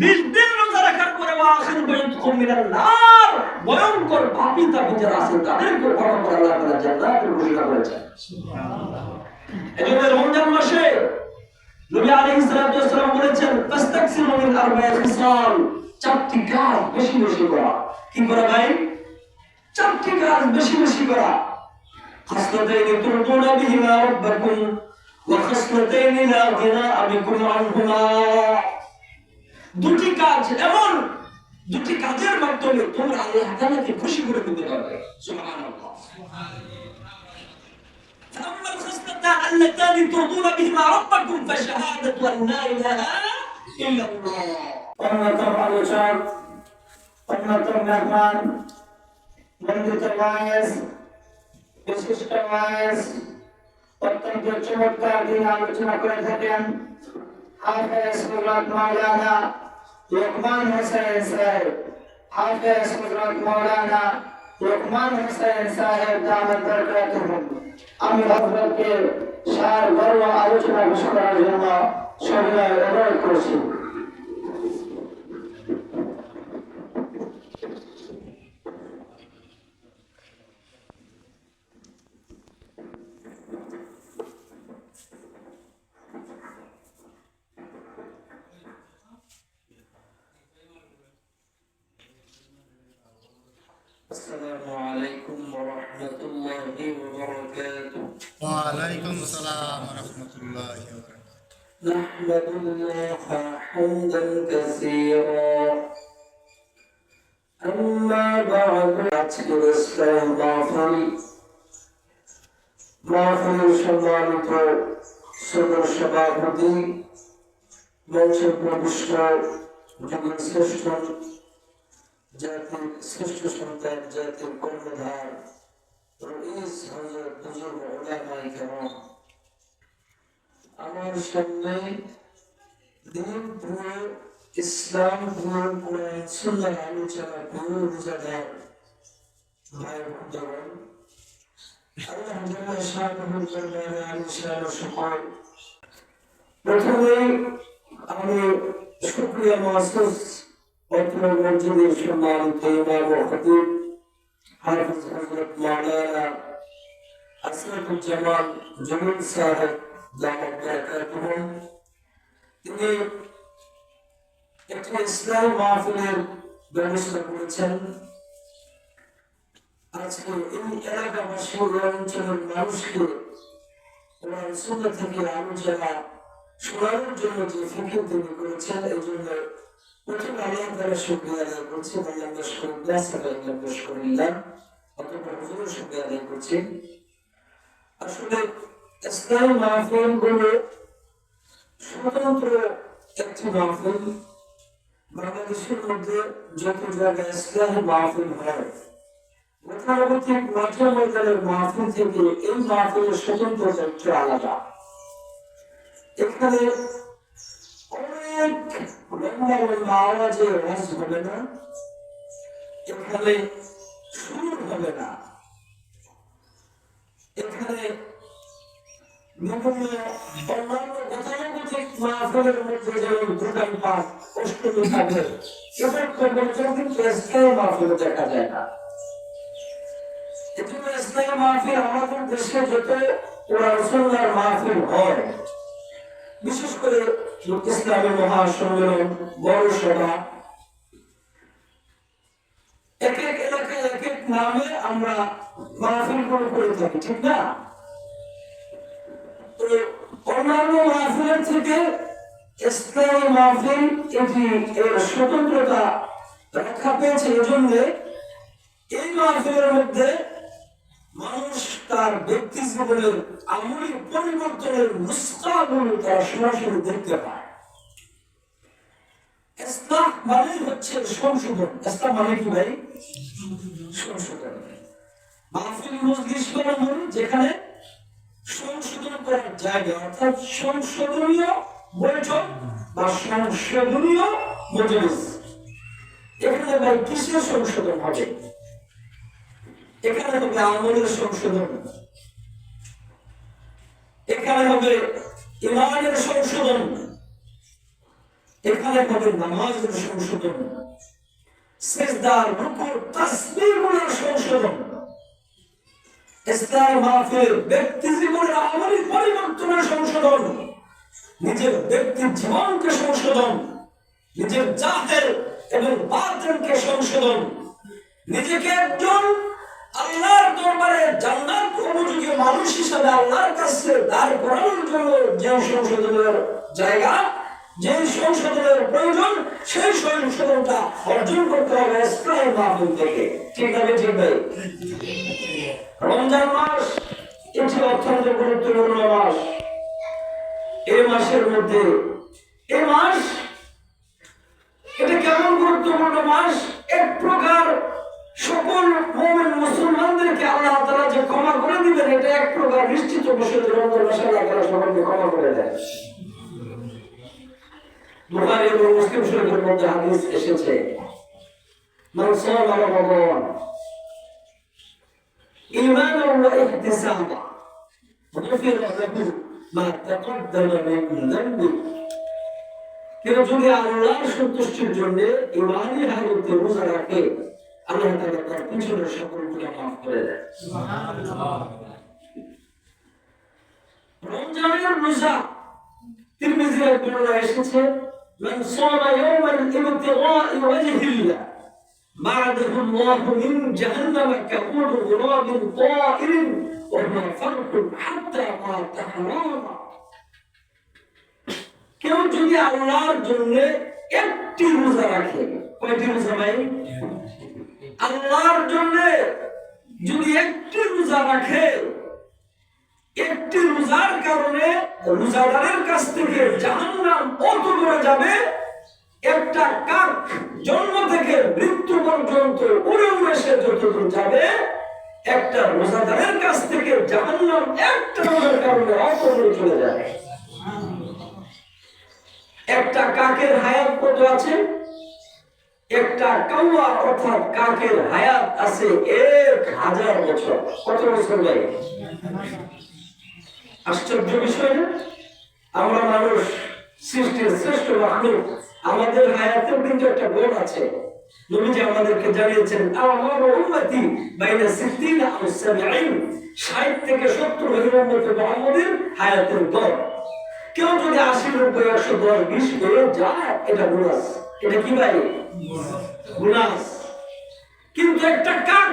20 দিন রোজা রাখার পরে আখির বাইতুকুম মিনান নার, ভয়ঙ্কর পাপী তাপী যারা আছে তাদেরকে ক্ষমা করে আল্লাহ তাআলা জান্নাতের ঘোষণা করেছেন। সুবহানাল্লাহ। এজন্য রমজান মাসে নবী আলাইহিস সালাতু ওয়াস সালাম বলেছেন ফাস্তাকসিরু মিন আরবা'i খিসাল, চারটি কাজ বেশি বেশি করা। কি করা ভাই? চারটি কাজ বেশি বেশি করা। খাসলাতাইনি তুরদুনা বিহিমা রাব্বাকুম ওয়া খাসলাতাইনি লা গিনাআ বিকুম আনহুমা। দুটি কাজ এমন, দুটি কাজের মাধ্যমে তোমরা আল্লাহ তাআলাকে খুশি করে দিতে পারবে। সুবহানাল্লাহ। فأما الخصلتان اللتان ترضون بهما ربكم فشهادة أن لا إله إلا الله. অন্যতম আলোচক, অন্যতম মেহমান, বন্দিত ওয়াইজ, বিশিষ্ট ওয়াইজ, অত্যন্ত চমৎকার দিন আলোচনা করে থাকেন হাফেজ হযরত মাওলানা লোকমান হোসেন সাহেব। হাফেজ হযরত মাওলানা লোকমান হোসেন সাহেব দামাত বরকাতুহুম। আমি হযরতকে সার গর্ব আলোচনা পেশ করার জন্য সবিনয় অনুরোধ করছি। السلام عليكم ورحمة الله وبركاته. وعليكم السلام ورحمة الله وبركاته. نحمد الله حمدا كثيرا. أما بعد الإسلام মাহফিল সম্মানিত সদর সভাপতি, মঞ্চে প্রবিষ্ট যুগের শ্রেষ্ঠ জাতির শ্রেষ্ঠ সন্তান, জাতির কর্ণধার রইস হযরত বুজুর্গ উলামায়ে কেরাম, আমার সামনে দিন পুরো ইসলাম পুরো কোরআন সুন্নাহ আলোচনা পুরো রোজাদার ভাই বোনেরা, আল্লাহ জাল্লা শানুহুর দরবারে আলিশান ও শুকর। প্রথমে আমি শুকরিয়া মহসুস অত্র মসজিদের সম্মানিত ইমাম ও খতিব হাফেজ হযরত মাওলানা আসরাফুজ্জামান জমিল সাহেব দামাত বরকাতুহুম, তিনি একটি ইসলামী মাহফিলের ব্যবস্থা করেছেন। আজকে এই এলাকাবাসী ও অঞ্চলের মানুষকে কোরআন সুন্নাহ থেকে আলোচনা শোনানোর জন্য যে ফিকির তিনি করেছেন, এই জন্য প্রথমে আল্লাহ তাআলার শুকরিয়া আদায় করছি। আল্লাহ মাশকুরুল্লাহ সাল্লাল্লাহু মাশকুরুল্লাহ, অতঃপর হুজুরের শুকরিয়া আদায় করছি। আসলে ইসলামী মাহফিলগুলো স্বতন্ত্র একটি মাহফিল। বাংলাদেশের মধ্যে যত জায়গায় ইসলামী মাহফিল হয়, গতানুগতিক মাঠে ময়দানের মাহফিল থেকে এই মাহফিলের স্বতন্ত্রতা একটু আলাদা। এখানে অনেক লম্বা লম্বা আওয়াজে ওয়াজ হবে না, এখানে সুর হবে না, এখানে বিভিন্ন অন্যান্য গতানুগতিক মাহফিলের মধ্যে যেমন দোকানপাট, অষ্টমী থাকে, এসব কর্মচারী কিন্তু ইসলামী মাহফিলে দেখা যায় না। এজন্য ইসলামী মাহফিল আমাদের দেশে যত কোরআন সুন্নাহর মাহফিল হয়, বিশেষ করে ইসলামী মহাসম্মেলন, বড় সভা, এক এক এলাকায় এক এক নামে আমরা মাহফিল করে থাকি, ঠিক না? তো অন্যান্য মাহফিলের থেকে ইসলামী মাহফিল এটি এর স্বতন্ত্রতা রক্ষা পেয়েছে। এজন্য এই মাহফিলের মধ্যে মানুষ তার ব্যক্তি জীবনের আমূল পরিবর্তনের নুসখাগুলো তারা সরাসরি দেখতে পায়। ইসলাম মানে হচ্ছে সংশোধন। ইসলাম মানে কি ভাই? সংশোধন। মাহফিল মজলিস করা মানে যেখানে সংশোধন করার জায়গা, অর্থাৎ সংশোধনীয় বৈঠক বা সংশোধনীয় মজলিস। এখানে ভাই কিসের সংশোধন হবে? এখানে হবে আমলের সংশোধন, এখানে হবে ইমানের সংশোধন, এখানে হবে নামাজের সংশোধন, সিজদার রুকু তাসবিহগুলোর সংশোধন, ইসলাম মাহফিল ব্যক্তি জীবনের আমলি পরিবর্তনের সংশোধন, নিজের ব্যক্তির জীবনকে সংশোধন, নিজের জাহের এবং বাতিনকে সংশোধন, নিজেকে একজন আল্লাহর দরবারে জান্নাত উপযোগী মানুষ হিসেবে আল্লাহর কাছে দাঁড় করানোর জন্য যে সংশোধনের জায়গা, যে সংশোধনের প্রয়োজন, সেই সংশোধনটা অর্জন করতে হবে ইসলাম মাহফিল থেকে। ঠিক আছে? ঠিক ভাই? রমজান মাস এটি অত্যন্ত গুরুত্বপূর্ণ মাস। এই মাসের মধ্যে এই মাস এটা কেমন গুরুত্বপূর্ণ মাস, এক প্রকার সকল মুমিন মুসলমানদেরকে আল্লাহ তাআলা যে ক্ষমা করে দিবেন, এটা এক প্রকার নিশ্চিত বিষয়। রমজান মাসে আল্লাহ তাআলা সকলকে ক্ষমা করে দেন। বুখারী এবং মুসলিম শরীফের মধ্যে হাদিস এসেছে, মান সামা রমাদান ঈমানান ওয়া ইহতিসাবান গুফিরা লাহু মা তাকাদ্দামা মিন যানবি। কেউ যদি আল্লাহর সন্তুষ্টির জন্য ঈমানি হালতে রোজা রাখে, আল্লাহ তাআলা তার পিছনের সকল গুনাহ মাফ করে দেন। সুবহানাল্লাহ। রমজানের রোজা তিরমিজির বর্ণনায় এসেছে, মান সামা ইয়াওমান ইবতিগা'i ওয়াজহিল্লাহ বা'দাহু আল্লাহু মিন জাহান্নাম কাকুল গুলাবিন তা'iরিন ওয়া হুয়া ফারকুন হাত্তা মা তাহরামা। কেউ যদি আল্লাহর জন্য একটি রোজা রাখে, কয়টি রোজা ভাই? আল্লাহর জন্য যদি একটি রোজা রাখে, একটি রোজার কারণে রোজাদারের কাছ থেকে জাহান্নাম অত দূরে যাবে, একটা কাক জন্ম থেকে মৃত্যু পর্যন্ত উড়ে উড়ে সে যতদূর যাবে, একটা রোজাদারের কাছ থেকে জাহান্নাম একটা রোজার কারণে অত দূরে চলে যাবে। একটা কাকের হায়াত কত আছে? একটা কাওয়া অর্থাৎ কাকের হায়াত আছে 1000 বছর। কত বছর ভাই? আশ্চর্য বিষয় না? আমরা মানুষ সৃষ্টির শ্রেষ্ঠ মাখলুক, আমাদের হায়াতের কিন্তু একটা গোল আছে। নবীজি আমাদেরকে জানিয়েছেন, আমার উম্মতি বাইনা 60 আও 70, 60 থেকে 70 বছরের মধ্যে মুহাম্মদের হায়াতের দর। কেউ যদি 80 90 110 20 হয়ে যায়, এটা বোনাস। এটা কি ভাই? বোনাস। কিন্তু একটা কাক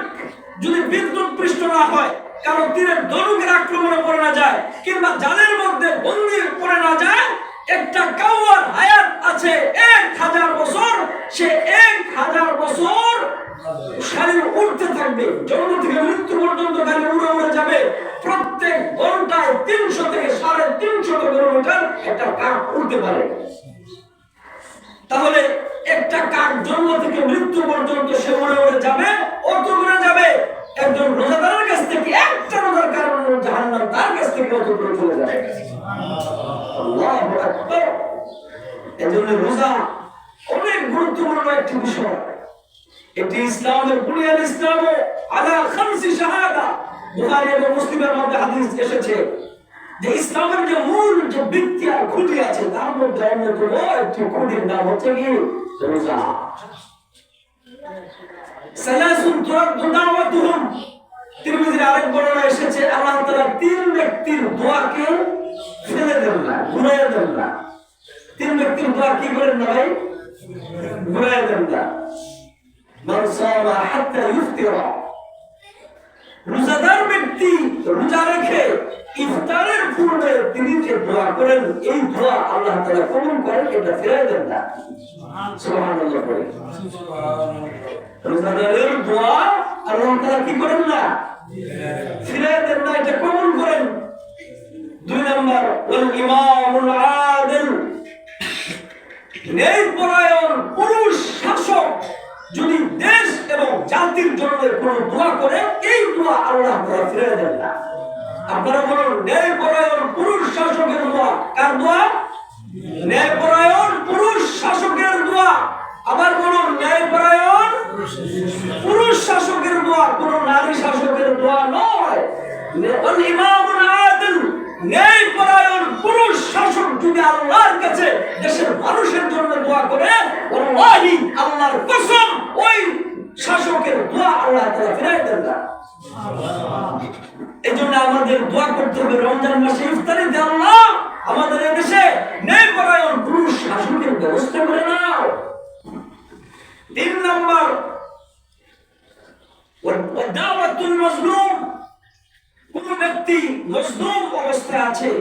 যদি বিদ্যুৎ পৃষ্ঠ না হয়, কারো তীরের ধনুকের আক্রমণে পড়ে না যায়, কিংবা জালের মধ্যে বন্দী পড়ে না যায়, একটা কাওয়ার হায়াত আছে 1000 বছর। সে 1000 বছর শারীর উঠতে থাকবে, জন্ম থেকে মৃত্যু পর্যন্ত খালি উড়ে উড়ে যাবে। প্রত্যেক ঘন্টায় 300 থেকে 350 কিলোমিটার একটা কাক উড়তে পারে। তাহলে একটা কাক জন্ম থেকে মৃত্যু পর্যন্ত সে উড়ে উড়ে যাবে, অত দূরে যাবে। একজন রোজাদারের কাছ থেকে একটা রোজার কারণে জাহান্নাম তার কাছ থেকে অত দূরে চলে যাবে। আল্লাহু আকবার। এজন্য রোজা অনেক গুরুত্বপূর্ণ একটি বিষয়। এটি ইসলামের বুনিয়াদ, ইসলাম আলা খামসি শাহাদা। বুখারী এবং মুসলিমের মধ্যে হাদিস এসেছে যে ইসলামের যে মূল যে ভিত্তি আর খুঁটি আছে, তার মধ্যে অন্যতম একটি খুঁটির নাম হচ্ছে কি? রোজা। সালাসুন তুরাদ্দু দাওয়াতুহুম। তিরমিজির আরেক বর্ণনা এসেছে, আল্লাহ তাআলা 3 ব্যক্তির দোয়াকে ফেলে দেন না, ঘুরাইয়া দেন না। 3 ব্যক্তির দোয়া কি করেন না ভাই? ঘুরাইয়া দেন না। মান সামা হাত্তা ইফতিরা। রোজাদার ব্যক্তি রোজা রেখে ইফতারের পূর্বে তিনি যে দোয়া করেন, এই দোয়া আল্লাহ তাআলা কবুল করেন, এটা ফিরায় দেন না। সুবহানাল্লাহ। রোজাদারের দোয়া আল্লাহ তাআলা কি করেন না? ফিরায় দেন না, এটা কবুল করেন। 2 নাম্বার, ওয়াল ইমামুল আদিল। ন্যায়পরায়ণ পুরুষ শাসক যদি দেশ এবং জাতির জন্য কোনো দোয়া করে, এই দোয়া আল্লাহ তাআলা ফিরিয়ে দেন না। আপনারা বলুন, ন্যায়পরায়ণ পুরুষ শাসকের দোয়া কার দোয়া? ন্যায়পরায়ণ পুরুষ শাসকের দোয়া। আবার বলুন, ন্যায়পরায়ণ পুরুষ শাসকের দোয়া, কোন নারী শাসকের দোয়া নয়। ইমামুল আদিল, ন্যায়পরায়ণ পুরুষ শাসক যদি আল্লাহর কাছে দেশের মানুষের জন্য দোয়া করে, ওয়াল্লাহি আল্লাহর কসম ওই শাসকের দোয়া আল্লাহ তাআলা ফিরাই দেন না। এজন্য আমাদের দোয়া করতে হবে রমজান মাসে ইফতারিতে, আল্লাহ আমাদের এই দেশে ন্যায়পরায়ণ পুরুষ শাসকের ব্যবস্থা করে নাও। 3 নম্বর ওয়াদাওয়াতুল মাজলুম, কোন ব্যক্তি মজলুম অবস্থায় আছে,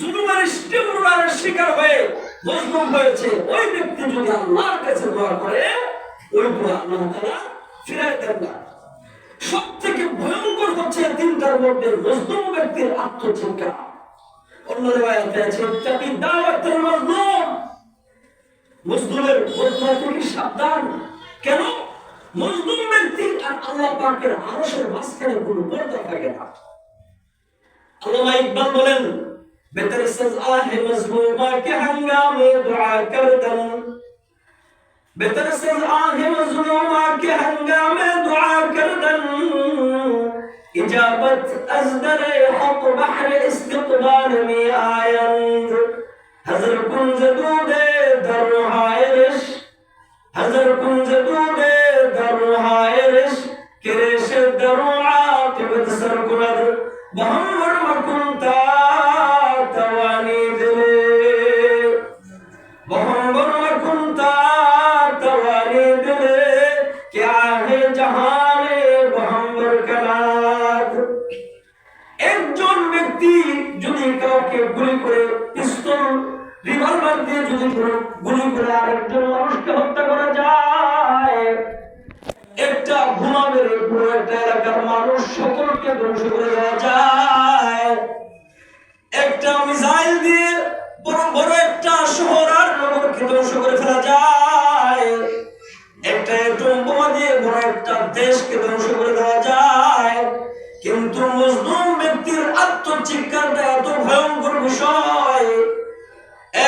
জুলুমের স্টিমুলারের শিকার হয়ে মজলুম হয়েছে, ওই ব্যক্তি যদি আল্লাহর কাছে দোয়া করে, ওই দোয়া আল্লাহ তাআলা ফিরাই দেন না। সবথেকে ভয়ঙ্কর হচ্ছে 3টার মধ্যে মজলুম ব্যক্তির আত্মচিৎকার। অন্য riwayat আছে তাকি দাওয়াতুল মাজলুম, মজলুমের বদয়া থেকে সাবধান। কেন? মজলুম ব্যক্তি আর আল্লাহ পাকের আরশের মাঝখানে কোনো পর্দা থাকে না। আল্লামা ইকবাল বলেন, বেহতর সজা হে মজলুমা কে হাঙ্গামে দুআ করদম, बेहतर सज़ा है मज़लूमा के हंगामे दुआ करदन, इजाबत अज़दरे हक़ बहर इस्तिक़बाल में आयंद, हज़र कुंज दूदे दरहायरिश, हज़र कुंज दूदे दरहायरिश, किरेश दरुआ किबत सरकुनद बहमर मकुंता तवानी दिले, बहमर मकुंता একজন ব্যক্তি যদি কাউকে গুলি করে, পিস্তল রিভলভার দিয়ে যদি গুলি করে আরেকজন মানুষকে হত্যা করা যায়, একটা বোমা মেরে পুরো একটা এলাকার মানুষ সকলকে ধ্বংস করে দেওয়া যায়, একটা মিসাইল দিয়ে বড় বড় একটা শহর আর নগরকে ধ্বংস করে ফেলা যায়, একটা অ্যাটম বোমা দিয়ে বড় একটা দেশকে ধ্বংস করে দেওয়া যায়। কিন্তু মজলুম ব্যক্তির আত্মচিৎকারটা এত ভয়ঙ্কর বিষয়।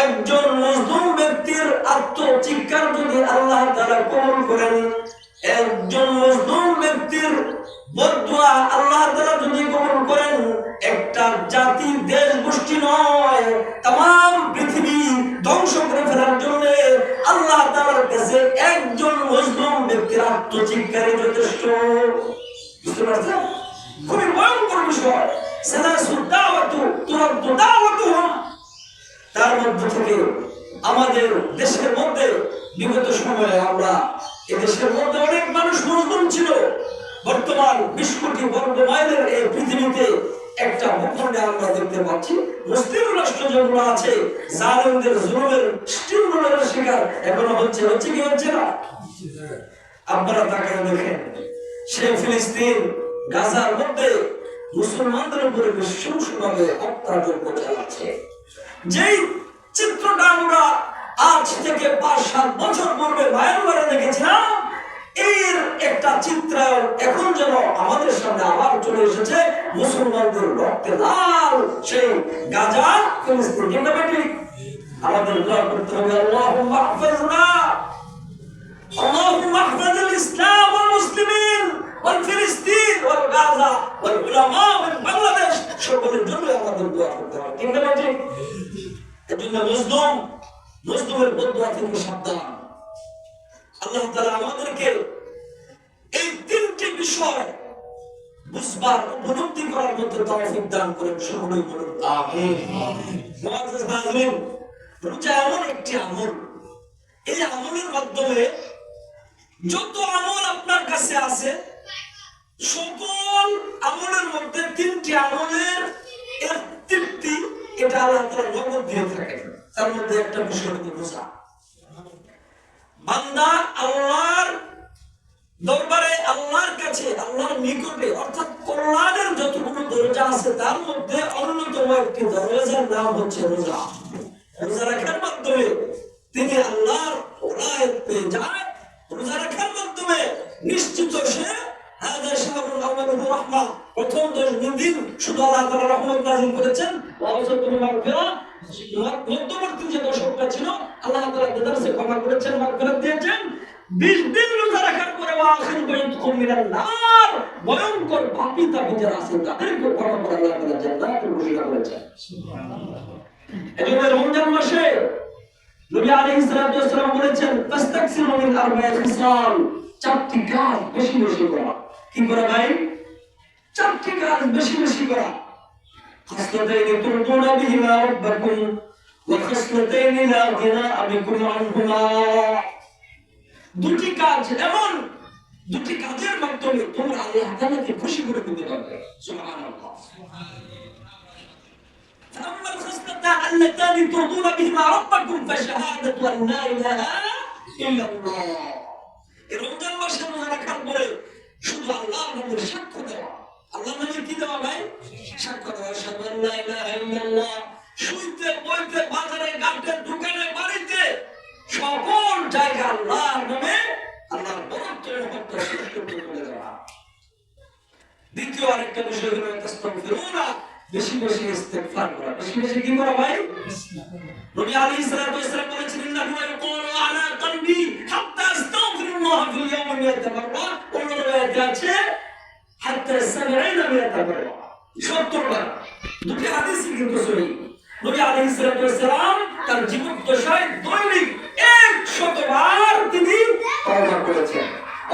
একজন মজলুম ব্যক্তির আত্মচিৎকার যদি আল্লাহ তাআলা কবুল করেন, একজন মজলুম ব্যক্তির বদদুয়া আল্লাহ তাআলা যদি কবুল করেন, একটা জাতি দেশ গোষ্ঠী নয়, तमाम পৃথিবী ধ্বংস করে ফেলার জন্য আল্লাহ তাআলার কাছে একজন মজলুম ব্যক্তির আত্মচিৎকারই যথেষ্ট। বুঝতে পারছেন? খুবই ভয়ঙ্কর বিষয়। সালাসু দাওয়াতু তুরাদ্দু দাওয়াতুহুম, তার মধ্যে থেকে আমাদের দেশের মধ্যে বিগত সময়ে আমরা এই দেশের মধ্যে অনেক মানুষ মজলুম ছিল। বর্তমান 20 কোটি বর্গ মাইলের এই পৃথিবীতে একটা ভূখণ্ডে আমরা দেখতে পাচ্ছি মুসলিম রাষ্ট্র যেগুলো আছে, জালিমদের জুলুমের স্টিমুলারের শিকার এখনো হচ্ছে কি হচ্ছে না? আপনারা তাকায় দেখেন, সেই ফিলিস্তিন গাজার মধ্যে মুসলমানদের উপরে নৃশংসভাবে অত্যাচার চালাচ্ছে। যেই চিত্রটা আমরা আজ থেকে 5-7 বছর পূর্বে মায়ানমারে দেখেছিলাম, এর একটা চিত্রায়ন এখন যেন আমাদের সামনে আবার চলে এসেছে। মুসলমানদের রক্তে লাল সেই গাজা ফিলিস্তিন। আমাদের দোয়া করতে হবে, আল্লাহুম্মা আহফাজনা, আল্লাহুম্মা আহফাজিল ইসলাম ওয়াল মুসলিমিন ওয়াল ফিলিস্তিন ওয়াল গাজা ওয়াল উলামা ওয়াল বাংলাদেশ, সকলের জন্য আমাদের দোয়া করতে হবে। ঠিক না? ঠিক। এজন্য মজলুমের বদদুয়া থেকে সাবধান। আল্লাহ তাআলা আমাদেরকে এই 3টি বিষয় বুঝবার, উপলব্ধি করার মধ্যে তৌফিক দান করেন। সকলেই বলুন আমিন। মুআজ্জাজ নাজরিন, রোজা এমন একটি আমল, এই আমলের মাধ্যমে যত আমল আপনার কাছে আছে, সকল আমলের মধ্যে 3টি আমলের এর তৃপ্তি এটা আল্লাহ তাআলা নগদ দিয়ে থাকেন। তার মধ্যে একটা বিষয় হলো রোজা। বান্দা আল্লাহর দরবারে, আল্লাহর কাছে, আল্লাহর নিকটে, অর্থাৎ কল্যাণের যতগুলো দরজা আছে তার মধ্যে অন্যতম একটি দরজার নাম হচ্ছে রোজা। রোজা রাখার মাধ্যমে তিনি আল্লাহর ওলায়েত পেয়ে যায়। রোজা রাখার মাধ্যমে নিশ্চিত সে হাযা শাহরুল আওয়ালুর রাহমা, প্রথম 10 দিন শুধু আল্লাহ তাআলা রহমত নাযিল করেছেন। ওয়াসাতুল মাগফিরা, মধ্যবর্তী যে দশকটা ছিল আল্লাহ তাআলা তাদেরকে ক্ষমা করেছেন, মাগফিরাত দিয়েছেন। 20 দিন রোজা রাখার পরে ওয়াখির বাইতুকুম মিনান নার, ভয়ঙ্কর পাপী তাপী যারা আছেন তাদেরকে ক্ষমা করে আল্লাহ তাআলা জান্নাতের ঘোষণা করেছেন। এজন্য রমজান মাসে নবী আলাইহিস সালাতু ওয়াস সালাম বলেছেন ফাস্তাকসিরু মিন আরবা'i খিসাল, চারটি কাজ বেশি বেশি করা। কি করা ভাই? চারটি কাজ বেশি বেশি করা। خصلتين ترضون بهما ربكم وخصلتين لا غنى بكم عنهما, দুটি কাজ এমন, দুটি কাজের মাধ্যমে তোমরা আল্লাহ তাআলাকে খুশি করে দিতে পারবে। সুবহানাল্লাহ। فأما الخصلتان اللتان ترضون بهما ربكم فشهادة أن لا إله إلا الله, এই রমজান মাসে রোজা রাখার পরে শুধু আল্লাহর নামের সাক্ষ্য দেওয়া। আল্লাহর নামের কি দেওয়া ভাই? সাক্ষ্য দেওয়া। আশহাদু আন লা ইলাহা ইল্লাল্লাহ, শুইতে বইতে বাজারে ঘাটে দোকানে বাড়িতে সকল জায়গায় আল্লাহর নামে আল্লাহর বরকতের মহত্ব সৃষ্টি করে দেওয়া। দ্বিতীয় আরেকটা বিষয় হলো তাস্তাগফিরুনা, বেশি বেশি ইস্তিগফার করা। বেশি বেশি কি করা ভাই? নবী আলাইহিস সালাতু ওয়াস সালাম বলেছেন ইন্নাহু ইয়াকুলু আলা কলবি হাত্তা আস্তাগফিরুল্লাহ ফিল ইয়াউমি মিয়াতা মাররা, অন্য রাওয়ায়াতে আছে হাত্তা 70 মিয়াতা মাররা, 70 বার। দুটি হাদিসই কিন্তু সহিহ। নবী আলাইহিস সালাতু ওয়াস সালাম তার জীবদ্দশায় দৈনিক 100 বার তিনি তওবা করেছেন।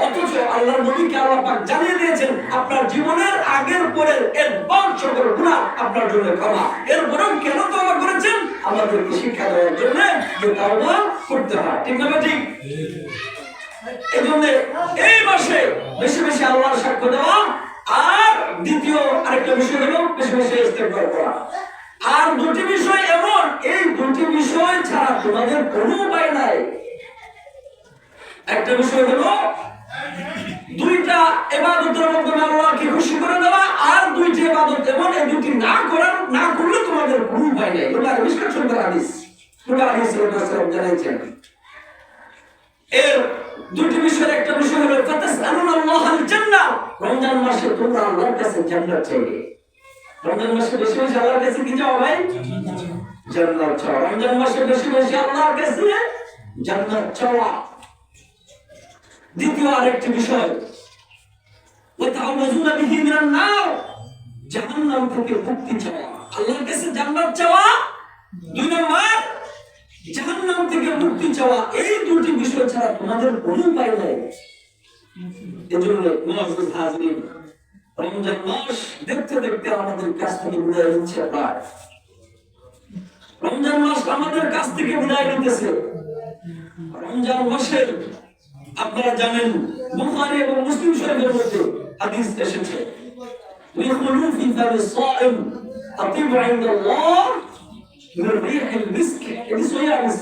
অথচ আল্লাহর নবীকে আল্লাহ পাক জানিয়ে দিয়েছেন আপনার জীবনের আগের পরের একবার সকল গুনাহ আপনার জন্য ক্ষমা। এরপরেও কেন তওবা করেছেন? আমাদেরকে শিক্ষা দেওয়ার জন্য যে তওবা করতে হয়। ঠিক না ঠিক? এজন্য এই মাসে বেশি বেশি আল্লাহর সাক্ষ্য দেওয়া, আর দ্বিতীয় আরেকটা বিষয় হলো বেশি বেশি ইস্তেগফার করা। আর দুটি বিষয় এমন, এই দুটি বিষয় ছাড়া তোমাদের কোনো উপায় নাই। একটা বিষয় হলো দুইটা ইবাদতের মাধ্যমে আল্লাহকে খুশি করে দেওয়া, আর দুইটা ইবাদত এমন, এই দুটি না করলে তোমাদের কোনো উপায় নেই। এটা মিশকাত শরীফের হাদিস। নবী আলাইহিস সালাম জানিয়েছেন। এর দুটি বিষয়ের একটা বিষয় হলো ফাতাসআলুনাল্লাহাল জান্নাহ, রমজান মাসে তোমরা আল্লাহর কাছে জান্নাত চাইবে। রমজান মাসে বেশি বেশি আল্লাহর কাছে কি চাও ভাই? জান্নাত চাও। রমজান মাসে বেশি বেশি আল্লাহর কাছে জান্নাত চাওয়া। দ্বিতীয় আরেকটি বিষয় ওয়াতাউযুনা বিহি মিনান নার, জাহান্নাম থেকে মুক্তি চাওয়া। আল্লাহর কাছে জান্নাত চাওয়া, দুই নম্বর জাহান্নাম থেকে মুক্তি চাওয়া। এই দুটি বিষয় ছাড়া তোমাদের কোনো উপায় নাই। এজন্য মুআজ্জাজ হাজিরিন, রমজান মাস দেখতে দেখতে আমাদের কাছ থেকে বিদায় নিচ্ছে। প্রায় রমজান মাস আমাদের কাছ থেকে বিদায় নিতেছে। রমজান মাসের আপনারা জানেন বুখারী এবং মুসলিম শরীফের মধ্যে হাদিস এসেছে লিখুলু ফি ফামিস সাইম আতিবু ইনদাল্লাহ মিন রিহিল মিস্ক। এটি সহিহ হাদিস।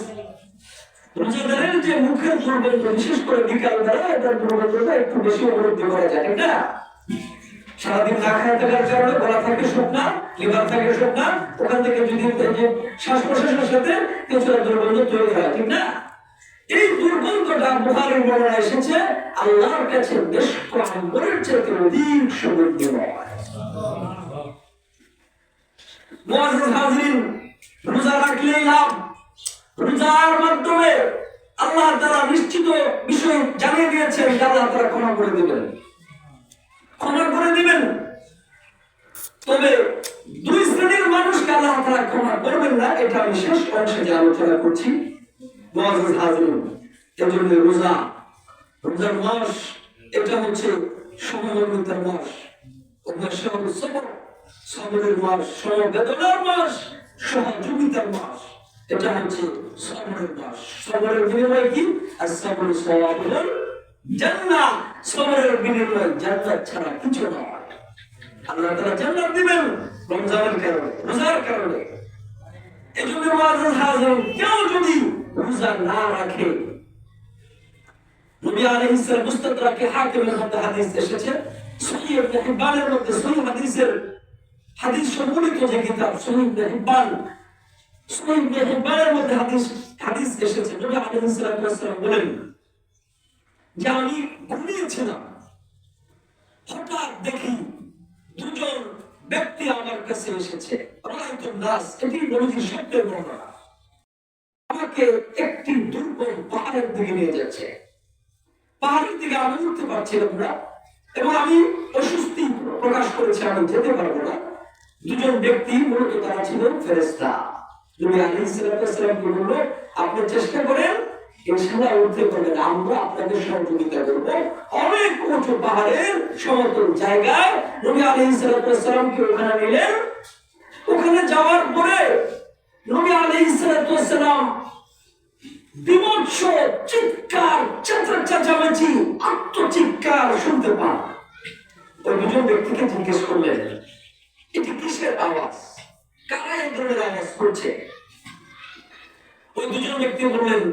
রোজাদারের যে মুখের দুর্গন্ধ, বিশেষ করে বিকাল বেলা, এটার দুর্গন্ধটা একটু বেশি অনুভূতি করা যায়। ঠিক না? সারাদিন না খাওয়া থাকার কারণে গলা থাকে শুকনা, লিভার থাকে শুকনা, ওখান থেকে যদি শ্বাস প্রশ্বাসের সাথে কিছুটা দুর্গন্ধ তৈরি হয়। ঠিক না? এই দুর্গন্ধটা বুখারীর বর্ণনায় এসেছে আল্লাহর কাছে বেশ আমলের চেয়ে অধিক সুগন্ধিময়। মুআজ্জাজ হাজিরিন, রোজা রাখলেই লাভ। রোজার মাধ্যমে আল্লাহ তাআলা নিশ্চিত বিষয় জানিয়ে দিয়েছেন যে আল্লাহ তাআলা ক্ষমা করে দিবেন, ক্ষমা করে দিবেন। তবে দুই শ্রেণীর মানুষকে আল্লাহ তাআলা ক্ষমা করবেন না, এটা আমি শেষ অংশে যে আলোচনা করছি। মুআজ্জাজ হাজিরিন, এজন্য রোজার মাস এটা হচ্ছে সমবেদনার মাস, সবরের মাস, সমবেদনার মাস, সহযোগিতার মাস। এটা হচ্ছে সবরের মাস। সবরের বিনিময় কি? as-sabru sawabuল জান্নাহ। সবরের বিনিময় জান্নাত ছাড়া কিছু নয়। আল্লাহ তাআলা জান্নাত দিবেন রমজানের কারণে, রোজার কারণে। এজন্য মুআজ্জাজ হাজিরিন, কেউ যদি রোজা না রাখে, নবী আলাইহিস সালাম মুস্তাদরাকে হাকিমের মধ্যে হাদিস এসেছে, সহিহ ইবনে হিব্বানের মধ্যে সহিহ হাদিসের হাদিস সংকলিত যে কিতাব সহিহ ইবনে হিব্বান, সহিহ ইবনে হিব্বানের মধ্যে হাদিস এসেছে। নবী আলাইহিস সালাম বলেন যে আমি ঘুমিয়েছিলাম, হঠাৎ দেখি দুজন ব্যক্তি আমার কাছে এসেছে। রাআইতুন নাস, এটি নবীর শব্দের বর্ণনা। আমাকে একটি দুর্গম পাহাড়ের দিকে নিয়ে যাচ্ছে। পাহাড়ের দিকে আমি উঠতে পারছিলাম না এবং আমি অস্বস্তি প্রকাশ করেছি, আমি যেতে পারবো না। দুজন ব্যক্তি, মূলত তারা ছিলেন ফেরেশতা। নবী আলাইহিস সালাতু বলল, আপনি চেষ্টা করেন, ইনশাআল্লাহ উঠতে পারবেন, আমরা আপনাকে সহযোগিতা করব। অনেক উঁচু পাহাড়ের সমতল জায়গায় নবী আলাইহিস সালাতু ওখানে নিলেন। ওখানে যাওয়ার পরে নবী আলাইহিস সালাতু বিমর্ষ চিৎকার, চেঁচামেচি, আত্মচিৎকার শুনতে পান। ওই দুজন ব্যক্তিকে জিজ্ঞেস করলেন, এটি কিসের আওয়াজ, কারা এই ধরনের আওয়াজ করছে? ওই দুজন ব্যক্তি বললেন,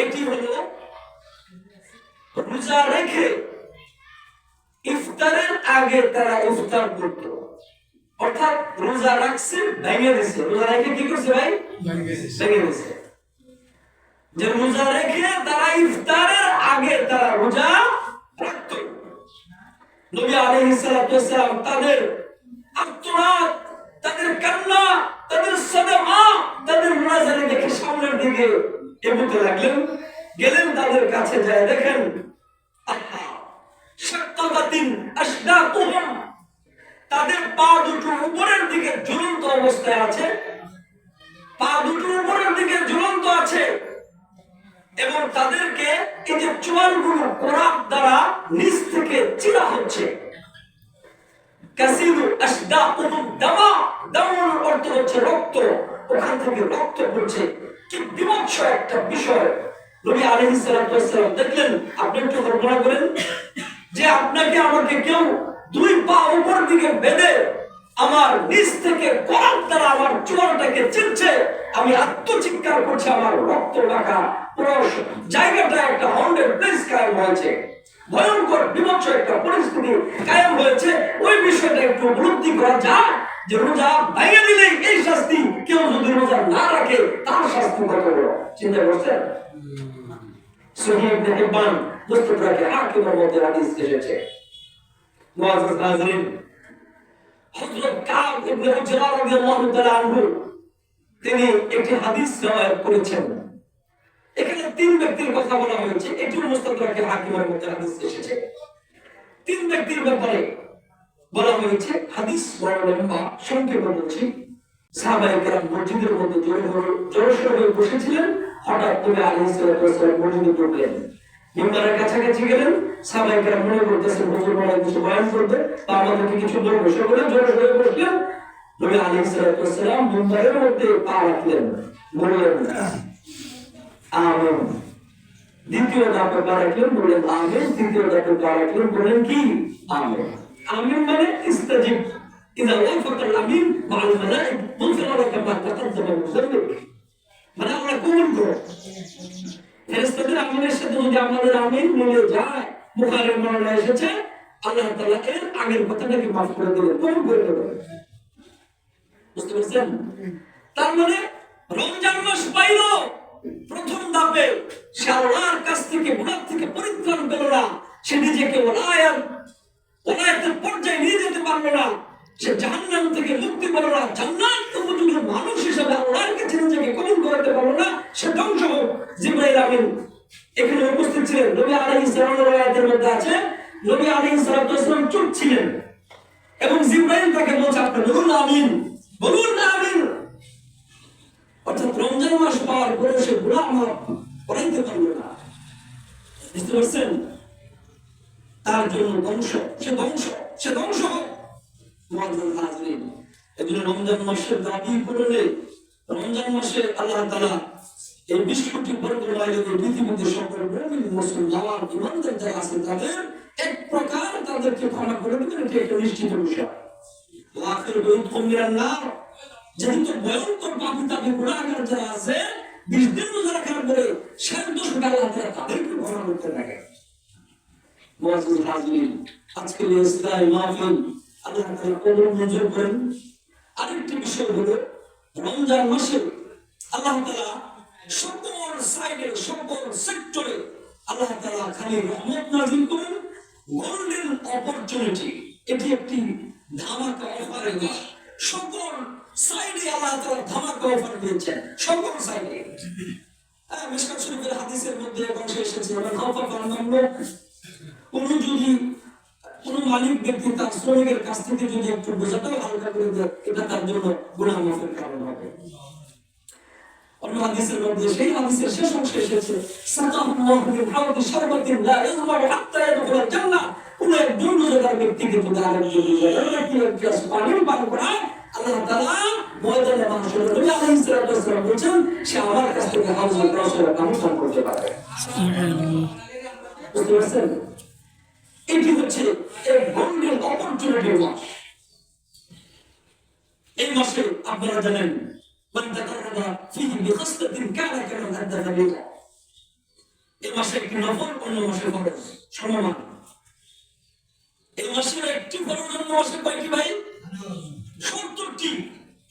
এটি হলো রোজা রেখে ইফতারের আগে তারা ইফতার করত, অর্থাৎ রোজা রাখছে ভেঙে দিছে। রোজা রেখে কি করছে ভাই? ভেঙে দিছে। যে রোজা রেখে তারা ইফতারের আগে তারা রোজা রাখত। নবী আলাইহিস সালাতু ওয়াসসালাম তাদের আর্তনাদ, তাদের কান্না, তাদের সাদমা, তাদের মুনাজারি দেখে সামনের দিকে এগোতে লাগলেন। গেলেন তাদের কাছে, যায় দেখেন আহা শাক্কাতিন আশদাকুহুম, তাদের পা দুটো উপরের দিকে ঝুলন্ত অবস্থায় আছে, পা দুটো উপরের দিকে ঝুলন্ত আছে এবং তাদেরকে এই যে চোয়ালগুলো কোরাক দ্বারা নিচ থেকে চিরা হচ্ছে। কাসিরু আশদাকুহুম দামা, দামুর অর্থ হচ্ছে রক্ত, ওখান থেকে রক্ত পড়ছে। কি বিভৎস একটা বিষয়! নবী আলাইহিস সালাতু ওয়াসসালাম দেখলেন, আপনি একটু কল্পনা করেন যে আপনাকে আমাকে কেউ দুই পা উপর দিকে বেঁধে আমার নিচ থেকে কোরাক দ্বারা আমার চোয়ালটাকে চিরছে, আমি আত্মচিৎকার করছি, আমার রক্ত মাখা পুরো জায়গাটা একটা হন্ডেড প্লেস কায়েম হয়েছে, ভয়ঙ্কর বিভৎস একটা পরিস্থিতি কায়েম হয়েছে। ওই বিষয়টা একটু উপলব্ধি করা যায় যে রোজা ভেঙে দিলেই এই শাস্তি, কেউ যদি রোজা না রাখে তার শাস্তি কত বড়, চিন্তা করছেন? সহিহ ইবনে হিব্বান মুস্তাদরাকে হাকিমের মধ্যে হাদিস এসেছে। মুআজ্জাজ নাযরিন, হযরত কাব ইবনে উজরা রাদিয়াল্লাহু তাআলা আনহু তিনি একটি হাদিস রওয়ায়াত করেছেন। এখানে তিন ব্যক্তির কথা বলা হয়েছে, এটি মুস্তাদরাকে হাকিমের মধ্যে হাদিস এসেছে। তিন ব্যক্তির ব্যাপারে বলা হয়েছে, হাদিস বড় লম্বা, সংক্ষেপে বলছি। সাহাবায়ে কেরাম মসজিদের মধ্যে জোরে বসেছিলেন, হঠাৎ নবী আলাইহিস সালাতু ওয়াসসালাম মসজিদে ঢুকলেন, মিম্বারের কাছাকাছি গেলেন। সাহাবায়ে কেরাম মনে করতেছেন হুজুর মনে হয় কিছু বয়ান করবে বা আমাদেরকে কিছু বলবে, সকলে জোরে বসলেন। নবী আলাইহিস সালাতু ওয়াসসালাম মিম্বারের মধ্যে পা রাখলেন, বললেন আমিন। দ্বিতীয় ধাপে পা রাখলেন, বললেন আমিন। তৃতীয় ধাপে পা রাখলেন, বললেন কি? আমিন। আমিন মানে ইস্তাজিব, ইযা ওয়াফাকাল আমিন মা'আল মালাইক গুফিরা লাকা মা তাকাদ্দামা মিন যামবিক, মানে আমরা কবুল করব। ফেরেশতাদের আমিনের সাথে যদি আমাদের আমিন মিলে যায়, বুখারীর বর্ণনা এসেছে আল্লাহ তাআলা এর আগের কথাটাকে মাফ করে দিলেন, কবুল করে দিলেন। বুঝতে পারছেন? তার মানে রমজান মাস পাইল, প্রথম ধাপে সে আল্লাহর কাছ থেকে গুনাহ থেকে পরিত্রাণ পেল না, সে নিজেকে ওলায়াতের পর্যায়ে নিয়ে যেতে পারলো না, সে জাহান্নাম থেকে মুক্তি পেল না, জান্নাত উপযোগী মানুষ হিসেবে আল্লাহর কাছে নিজেকে কবুল করতে পারলো না, সে ধ্বংস হোক। জিবরাইল আমিন এখানে উপস্থিত ছিলেন। নবী আলাইহিস সালামের রায়াতের মধ্যে আছে, নবী আলাইহিস সালাতু ওয়াসসালাম চুপ ছিলেন এবং জিবরাইল তাকে বলছে, আপনি বলুন আমিন, বলুন আমিন। অর্থাৎ রমজান মাস পাওয়ার পরে সে গুনাহ মাফ করাইতে পারলো না। বুঝতে পারছেন? তার জন্য ধ্বংস, সে ধ্বংস হোক। মুআজ্জাজ নাযরিন, এজন্য রমজান মাসের দাবি করলে, রমজান মাসে আল্লাহ তাআলা এই 20 কোটি বর্গ মাইলের পৃথিবীতে সকল মুমিন মুসলমান ইমানদার যারা আছে তাদের এক প্রকার তাদেরকে ক্ষমা করে দেবেন, এটা একটা নিশ্চিত বিষয়। ওয়াকির বিউত কুমিরান নার, যেহেতু ভয়ঙ্কর পাপী তাদের গুনাহগার যারা আছে 20 দিন রোজা রাখার পরে শেষ দশকে আল্লাহ তাআলা তাদেরকে ক্ষমা করতে থাকে। মুআজ্জাজ নাযরিন, আজকে ইসলামী মাহফিল আল্লাহ তাআলা কবুল মঞ্জুর করেন। আরেকটি বিষয় হলো রমজান মাসে আল্লাহ তাআলা সকল সাইডে, সকল সেক্টরে আল্লাহ তাআলা খালি রহমত নাযিল করেন, গোল্ডেন অপরচুনিটি। এটি একটি ধামাকা অফারের মাস, সকল সাইডে আল্লাহ তাআলা ধামাকা অফার দিয়েছেন, সকল সাইডে। মিশকাত শরীফের হাদিসের মধ্যে এক অংশে এসেছে, কোন যদি কোন মালিক ব্যক্তি তার শ্রমিকের কাছ থেকে যদি একটু বোঝাটাও হালকা করে দেয়, এটা তার জন্য গুনাহ মাফের কারণ হবে। অন্য হাদিসের মধ্যে সেই হাদিসের শেষ অংশে এসেছে, সাকাল্লাহু মিন হাওদি শারবাতিন লা ইয়াজমাউ হাত্তা ইয়াদখুলাল জান্নাহ। কোন একজন রোজাদার ব্যক্তিকে যদি আরেকজন রোজাদার ব্যক্তি এক গ্লাস পানি পান করায়, আল্লাহ তাআলা ময়দানে মানুষের নবী আলাইহিস সালাতু ওয়াস সালাম বলেছেন, সে আমার কাছ থেকে হাউজুল কাউসারের পানি পান করতে পারবে। বুঝতে পারছেন? এটি হচ্ছে এক গোল্ডেন অপরচুনিটি মাস। এই মাসে আপনারা জানেন, মান তাকাররাবা ফীহি বিখাসলাতিন কানা কামান আদ্দা ফারিদা। এই মাসে একটি নফল, অন্য মাসে ফরজ সমমান। এই মাসের একটি ফরজ, অন্য মাসে কয়টি ভাই? 70টি।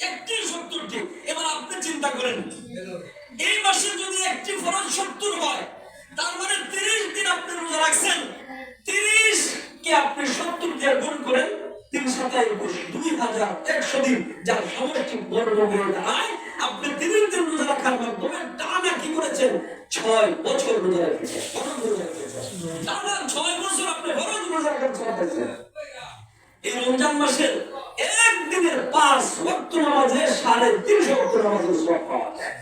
একটি 70টি। এবার আপনি চিন্তা করেন, এই মাসে যদি একটি ফরজ 70 হয়, তার মানে 30 দিন আপনি রোজা রাখছেন। 30 কে আপনি 70 দিয়ে গুণ করেন, 3 7 21, 2100 দিন, যার সমষ্টিক বর্গ হয়ে দাঁড়ায়। আপনি 30 দিন রোজা রাখার মাধ্যমে টানা কি করেছেন? 6 বছর রোজা রেখেছেন, ফরজ রোজা রেখেছেন। টানা 6 বছর আপনি ফরজ রোজা রেখেছেন। এই রমজান মাসের একদিনের 5 ওয়াক্ত নামাজে 350 ওয়াক্ত নামাজের সওয়াব পাওয়া যায়।